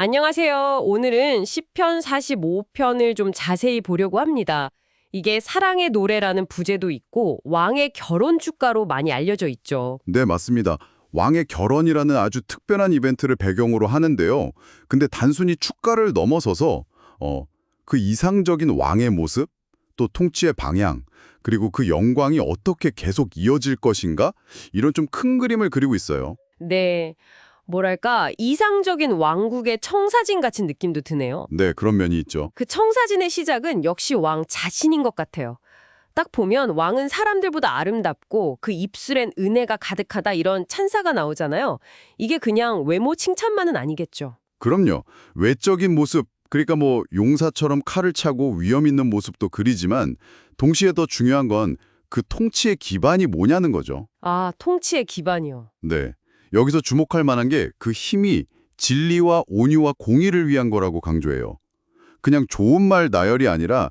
안녕하세요. 오늘은 시편 45편을 좀 자세히 보려고 합니다. 이게 사랑의 노래라는 부제도 있고 왕의 결혼 축가로 많이 알려져 있죠. 네, 맞습니다. 왕의 결혼이라는 아주 특별한 이벤트를 배경으로 하는데요. 근데 단순히 축가를 넘어서서 그 이상적인 왕의 모습, 또 통치의 방향, 그리고 그 영광이 어떻게 계속 이어질 것인가? 이런 좀 큰 그림을 그리고 있어요. 네. 뭐랄까, 이상적인 왕국의 청사진 같은 느낌도 드네요. 네, 그런 면이 있죠. 그 청사진의 시작은 역시 왕 자신인 것 같아요. 딱 보면 왕은 사람들보다 아름답고 그 입술엔 은혜가 가득하다 이런 찬사가 나오잖아요. 이게 그냥 외모 칭찬만은 아니겠죠. 그럼요. 외적인 모습, 그러니까 뭐 용사처럼 칼을 차고 위험 있는 모습도 그리지만 동시에 더 중요한 건 그 통치의 기반이 뭐냐는 거죠. 아, 통치의 기반이요. 네. 여기서 주목할 만한 게 그 힘이 진리와 온유와 공의를 위한 거라고 강조해요. 그냥 좋은 말 나열이 아니라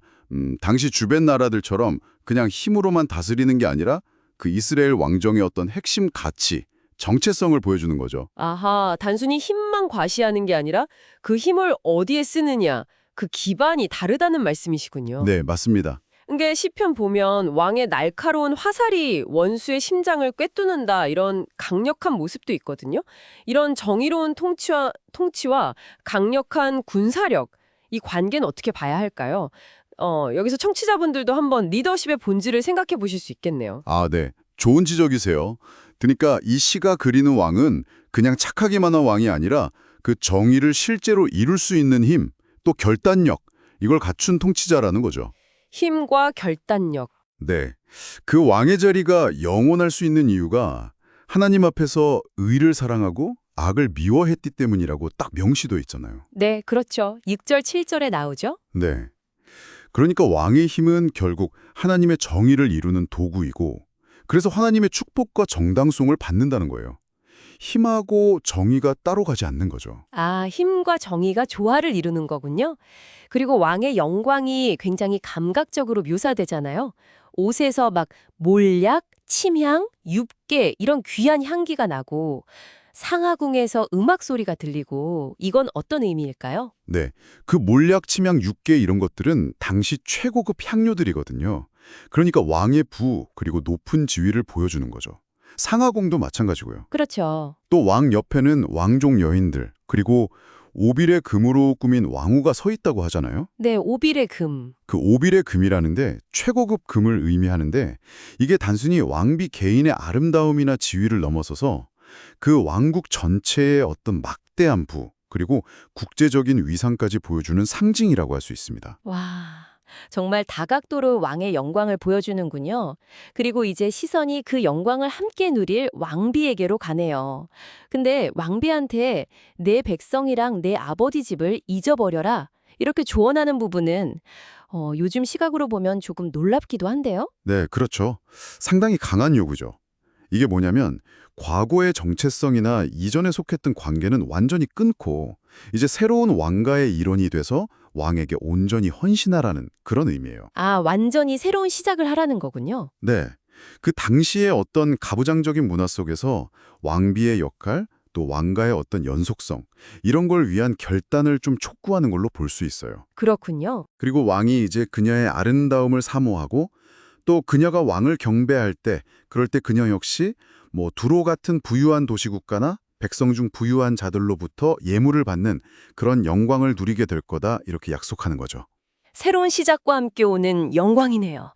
당시 주변 나라들처럼 그냥 힘으로만 다스리는 게 아니라 그 이스라엘 왕정의 어떤 핵심 가치, 정체성을 보여주는 거죠. 아하, 단순히 힘만 과시하는 게 아니라 그 힘을 어디에 쓰느냐, 그 기반이 다르다는 말씀이시군요. 네, 맞습니다. 이게 시편 보면 왕의 날카로운 화살이 원수의 심장을 꿰뚫는다 이런 강력한 모습도 있거든요. 이런 정의로운 통치와 강력한 군사력, 이 관계는 어떻게 봐야 할까요? 여기서 청취자분들도 한번 리더십의 본질을 생각해 보실 수 있겠네요. 아, 네. 좋은 지적이세요. 그러니까 이 시가 그리는 왕은 그냥 착하기만 한 왕이 아니라 그 정의를 실제로 이룰 수 있는 힘, 또 결단력, 이걸 갖춘 통치자라는 거죠. 힘과 결단력. 네. 그 왕의 자리가 영원할 수 있는 이유가 하나님 앞에서 의를 사랑하고 악을 미워했기 때문이라고 딱 명시돼 있잖아요. 네, 그렇죠. 6절, 7절에 나오죠. 네. 그러니까 왕의 힘은 결국 하나님의 정의를 이루는 도구이고 그래서 하나님의 축복과 정당성을 받는다는 거예요. 힘하고 정의가 따로 가지 않는 거죠. 아, 힘과 정의가 조화를 이루는 거군요. 그리고 왕의 영광이 굉장히 감각적으로 묘사되잖아요. 옷에서 막 몰약, 침향, 육계 이런 귀한 향기가 나고 상하궁에서 음악 소리가 들리고 이건 어떤 의미일까요? 네. 그 몰약, 침향, 육계 이런 것들은 당시 최고급 향료들이거든요. 그러니까 왕의 부 그리고 높은 지위를 보여주는 거죠. 상하궁도 마찬가지고요. 그렇죠. 또 왕 옆에는 왕족 여인들, 그리고 오빌의 금으로 꾸민 왕후가 서 있다고 하잖아요. 네, 오빌의 금. 그 오빌의 금이라는데 최고급 금을 의미하는데 이게 단순히 왕비 개인의 아름다움이나 지위를 넘어서서 그 왕국 전체의 어떤 막대한 부, 그리고 국제적인 위상까지 보여주는 상징이라고 할 수 있습니다. 와, 정말 다각도로 왕의 영광을 보여주는군요. 그리고 이제 시선이 그 영광을 함께 누릴 왕비에게로 가네요. 근데 왕비한테 내 백성이랑 내 아버지 집을 잊어버려라. 이렇게 조언하는 부분은 요즘 시각으로 보면 조금 놀랍기도 한데요. 네, 그렇죠. 상당히 강한 요구죠. 이게 뭐냐면 과거의 정체성이나 이전에 속했던 관계는 완전히 끊고 이제 새로운 왕가의 일원이 돼서 왕에게 온전히 헌신하라는 그런 의미예요. 아, 완전히 새로운 시작을 하라는 거군요. 네. 그 당시의 어떤 가부장적인 문화 속에서 왕비의 역할, 또 왕가의 어떤 연속성, 이런 걸 위한 결단을 좀 촉구하는 걸로 볼 수 있어요. 그렇군요. 그리고 왕이 이제 그녀의 아름다움을 사모하고 또 그녀가 왕을 경배할 때 그럴 때 그녀 역시 뭐 두로 같은 부유한 도시국가나 백성 중 부유한 자들로부터 예물을 받는 그런 영광을 누리게 될 거다 이렇게 약속하는 거죠. 새로운 시작과 함께 오는 영광이네요.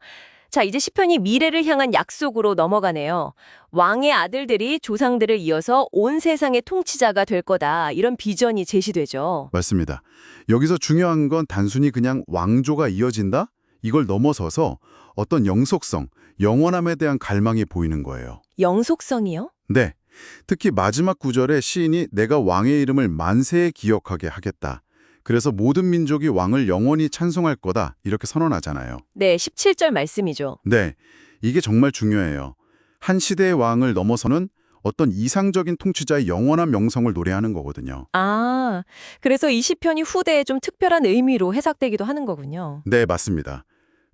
자, 이제 시편이 미래를 향한 약속으로 넘어가네요. 왕의 아들들이 조상들을 이어서 온 세상의 통치자가 될 거다. 이런 비전이 제시되죠. 맞습니다. 여기서 중요한 건 단순히 그냥 왕조가 이어진다? 이걸 넘어서서 어떤 영속성, 영원함에 대한 갈망이 보이는 거예요. 영속성이요? 네. 특히 마지막 구절에 시인이 내가 왕의 이름을 만세에 기억하게 하겠다. 그래서 모든 민족이 왕을 영원히 찬송할 거다. 이렇게 선언하잖아요. 네, 17절 말씀이죠. 네. 이게 정말 중요해요. 한 시대의 왕을 넘어서는 어떤 이상적인 통치자의 영원한 명성을 노래하는 거거든요. 아, 그래서 이 시편이 후대에 좀 특별한 의미로 해석되기도 하는 거군요. 네, 맞습니다.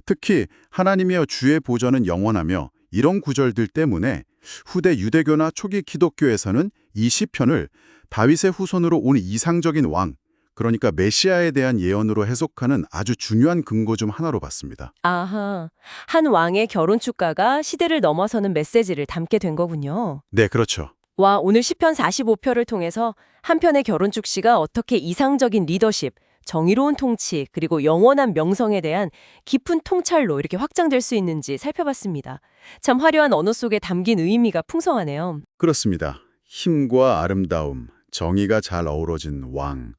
특히 하나님이여 주의 보좌는 영원하며 이런 구절들 때문에 후대 유대교나 초기 기독교에서는 이 시편을 다윗의 후손으로 온 이상적인 왕, 그러니까 메시아에 대한 예언으로 해석하는 아주 중요한 근거 중 하나로 봤습니다. 아하, 한 왕의 결혼 축가가 시대를 넘어서는 메시지를 담게 된 거군요. 네, 그렇죠. 와, 오늘 시편 45편을 통해서 한편의 결혼 축시가 어떻게 이상적인 리더십, 정의로운 통치, 그리고 영원한 명성에 대한 깊은 통찰로 이렇게 확장될 수 있는지 살펴봤습니다. 참 화려한 언어 속에 담긴 의미가 풍성하네요. 그렇습니다. 힘과 아름다움, 정의가 잘 어우러진 왕,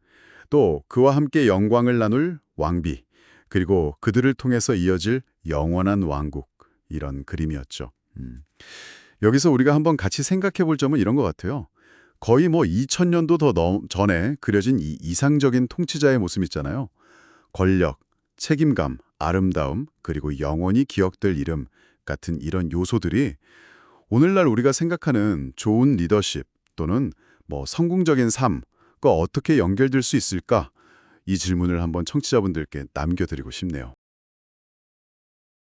또 그와 함께 영광을 나눌 왕비, 그리고 그들을 통해서 이어질 영원한 왕국, 이런 그림이었죠. 여기서 우리가 한번 같이 생각해 볼 점은 이런 것 같아요. 거의 2000년도 더 전에 그려진 이 이상적인 통치자의 모습 있잖아요. 권력, 책임감, 아름다움, 그리고 영원히 기억될 이름 같은 이런 요소들이 오늘날 우리가 생각하는 좋은 리더십 또는 성공적인 삶과 어떻게 연결될 수 있을까? 이 질문을 한번 청취자분들께 남겨드리고 싶네요.